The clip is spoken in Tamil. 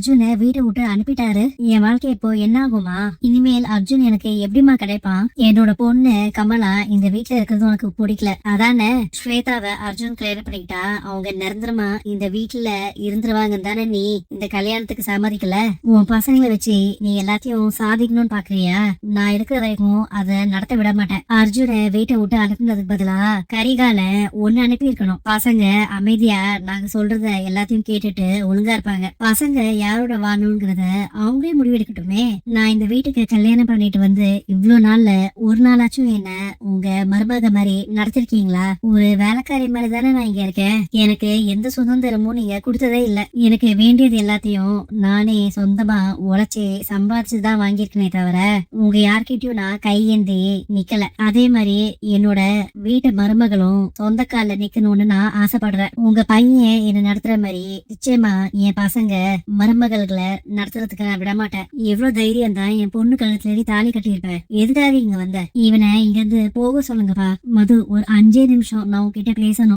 அர்ஜுனை வீட்டை விட்டு அனுப்பிட்டாரு. என் வாழ்க்கை இப்போ என்ன ஆகுமா? இனிமேல் அர்ஜுன் எனக்கு எப்படிமா கிடைப்பான்? என்னோட பொண்ணு கமலா இந்த வீட்டுல இருக்கிறது உனக்கு பிடிக்கல அதானே? ஸ்வேதாவை அர்ஜுன் கல்யாணம் பண்ணிக்கிட்டா அவங்க நிரந்தரமா இந்த வீட்டுல இருந்துருவாங்க தானே? நீ இந்த கல்யாணத்துக்கு சம்மதிக்கல. உன் பசங்களை வச்சு நீ எல்லாத்தையும் சாதிக்கணும்னு பாக்குறியா? நான் இருக்கிற வரைக்கும் அதை நடத்த விட மாட்டேன். அர்ஜுனை வீட்டை விட்டு அனுப்புனதுக்கு பதிலா கரிகால ஒன்னு அனுப்பி இருக்கணும். பசங்க அமைதியா நாங்க சொல்றத எல்லாத்தையும் கேட்டுட்டு ஒழுங்கா இருப்பாங்க. பசங்க யாரோட வாழணுங்கிறத அவங்களே முடிவெடுக்கட்டுமே. நான் இந்த வீட்டுக்கு கல்யாணம் பண்ணிட்டு வந்து இவ்வளவு நாள்ல ஒரு நாளாச்சும் என்ன உங்க மருமக மாதிரி நடத்திருக்கீங்களா? ஒரு வேலைக்காரி மாதிரி தானே நான் இங்க இருக்கேன். எனக்கு எந்த சுதந்திரமும் நீங்க கொடுத்ததே இல்ல. எனக்கு வேண்டியது எல்லாத்தையும் நானே சொந்தமா உழைச்சி சம்பாதிச்சுதான் வாங்கியிருக்கேனே தவிர உங்க யார்கிட்டயும் நான் கையேந்தி நிக்கல. அதே மாதிரி என்னோட வீட்டு மருமகளும் சொந்த கால நிக்கணும்னு நான் ஆசைப்படுறேன். உங்க பையன் என்ன நடத்துற மாதிரி நிச்சயமா என் பசங்க மருமகள்களை நடத்துறதுக்கு நான் விட மாட்டேன். எவ்வளவு தைரியம் தான் என் பொண்ணு கழுத்துல தாலி கட்டியிருப்பேன். எதுக்காக இங்க வந்த? இவனை இங்க இருந்து போக சொல்லுங்கப்பா. மது, ஒரு 5 நிமிஷம் நான் உங்ககிட்ட பேசணும்.